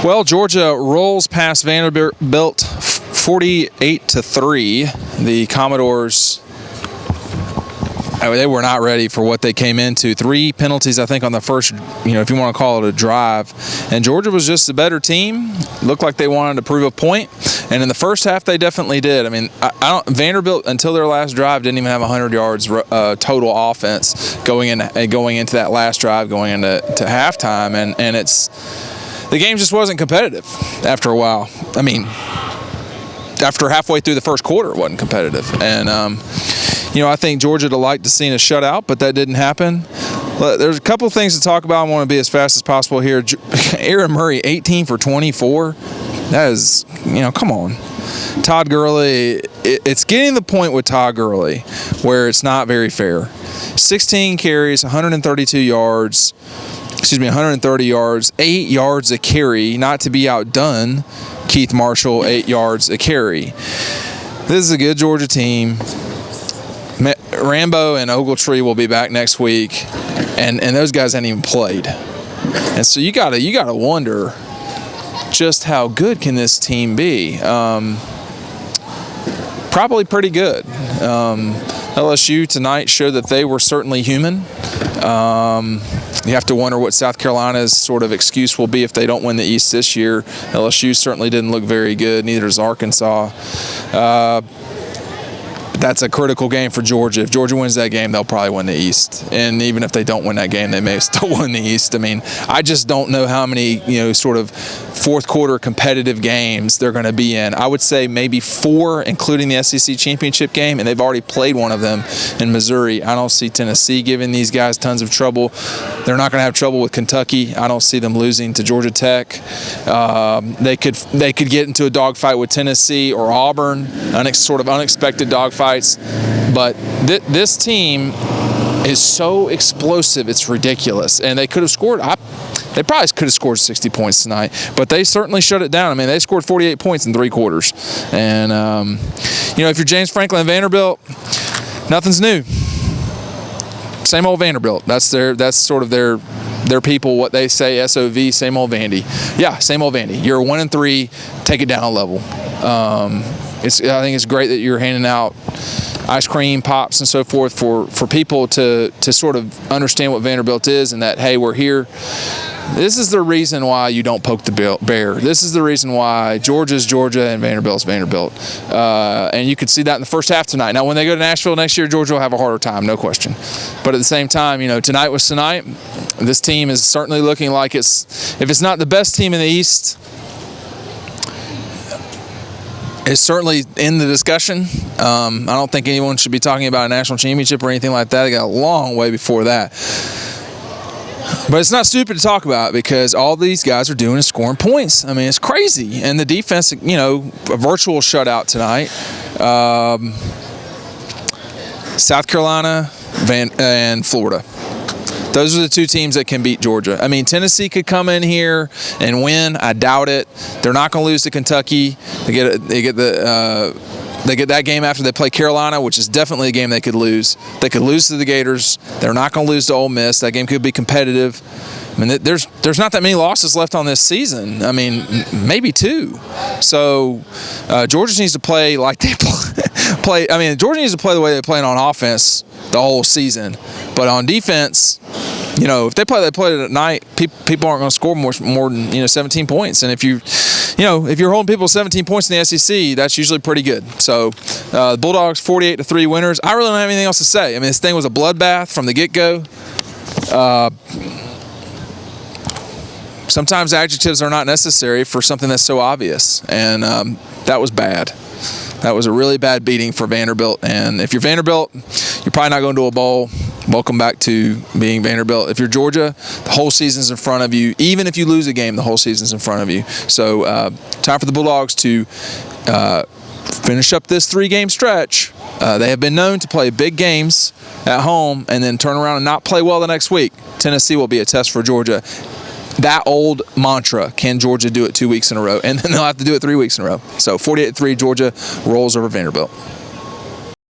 Well, Georgia rolls past Vanderbilt 48-3. The Commodores, they were not ready for what they came into. 3 penalties, I think, on the first, if you want to call it a drive. And Georgia was just a better team. Looked like they wanted to prove a point. And in the first half, they definitely did. I mean, Vanderbilt, until their last drive, didn't even have 100 yards total offense going into that last drive, going into halftime. And the game just wasn't competitive after a while. I mean, after halfway through the first quarter, it wasn't competitive. And, I think Georgia would have liked to see a shutout, but that didn't happen. There's a couple things to talk about. I want to be as fast as possible here. Aaron Murray, 18 for 24. That is, come on. Todd Gurley, it's getting the point with Todd Gurley where it's not very fair. 16 carries, 130 yards, 8 yards a carry, not to be outdone. Keith Marshall, 8 yards a carry. This is a good Georgia team. Rambo and Ogletree will be back next week, and those guys haven't even played. And so you gotta wonder just how good can this team be. Probably pretty good. LSU tonight showed that they were certainly human. You have to wonder what South Carolina's sort of excuse will be if they don't win the East this year. LSU certainly didn't look very good, neither does Arkansas. That's a critical game for Georgia. If Georgia wins that game, they'll probably win the East. And even if they don't win that game, they may still win the East. I mean, I just don't know how many, sort of fourth quarter competitive games they're going to be in. I would say maybe 4, including the SEC championship game, and they've already played one of them in Missouri. I don't see Tennessee giving these guys tons of trouble. They're not going to have trouble with Kentucky. I don't see them losing to Georgia Tech. They could get into a dogfight with Tennessee or Auburn, sort of unexpected dogfights. But this team is so explosive, it's ridiculous. And they could have scored. They probably could have scored 60 points tonight, but they certainly shut it down. I mean, they scored 48 points in 3 quarters. And, if you're James Franklin and Vanderbilt, nothing's new. Same old Vanderbilt. That's sort of their people, what they say, SOV, same old Vandy. Yeah, same old Vandy. You're 1-3, take it down a level. I think it's great that you're handing out ice cream, pops, and so forth for people to sort of understand what Vanderbilt is and that, hey, we're here. This is the reason why you don't poke the bear. This is the reason why Georgia's Georgia and Vanderbilt's Vanderbilt. And you could see that in the first half tonight. Now, when they go to Nashville next year, Georgia will have a harder time, no question. But at the same time, tonight was tonight. This team is certainly looking like if it's not the best team in the East, it's certainly in the discussion. I don't think anyone should be talking about a national championship or anything like that. They got a long way before that. But it's not stupid to talk about because all these guys are doing is scoring points. I mean, it's crazy. And the defense, a virtual shutout tonight. South Carolina and Florida. Those are the 2 teams that can beat Georgia. I mean, Tennessee could come in here and win. I doubt it. They're not going to lose to Kentucky. They get that game after they play Carolina, which is definitely a game they could lose. They could lose to the Gators. They're not going to lose to Ole Miss. That game could be competitive. I mean, there's not that many losses left on this season. I mean, maybe 2. So Georgia needs to play like they play. I mean, Georgia needs to play the way they play on offense the whole season. But on defense, if they play it at night, people aren't going to score more than 17 points. And if you're holding people 17 points in the SEC, that's usually pretty good. So the Bulldogs 48-3 winners. I really don't have anything else to say. I mean, this thing was a bloodbath from the get-go. Sometimes adjectives are not necessary for something that's so obvious, and that was bad. That was a really bad beating for Vanderbilt, and if you're Vanderbilt, you're probably not going to a bowl. Welcome back to being Vanderbilt. If you're Georgia, the whole season's in front of you. Even if you lose a game, the whole season's in front of you. So time for the Bulldogs to finish up this 3-game stretch. They have been known to play big games at home and then turn around and not play well the next week. Tennessee will be a test for Georgia. That old mantra, can Georgia do it 2 weeks in a row? And then they'll have to do it 3 weeks in a row. So 48-3, Georgia rolls over Vanderbilt.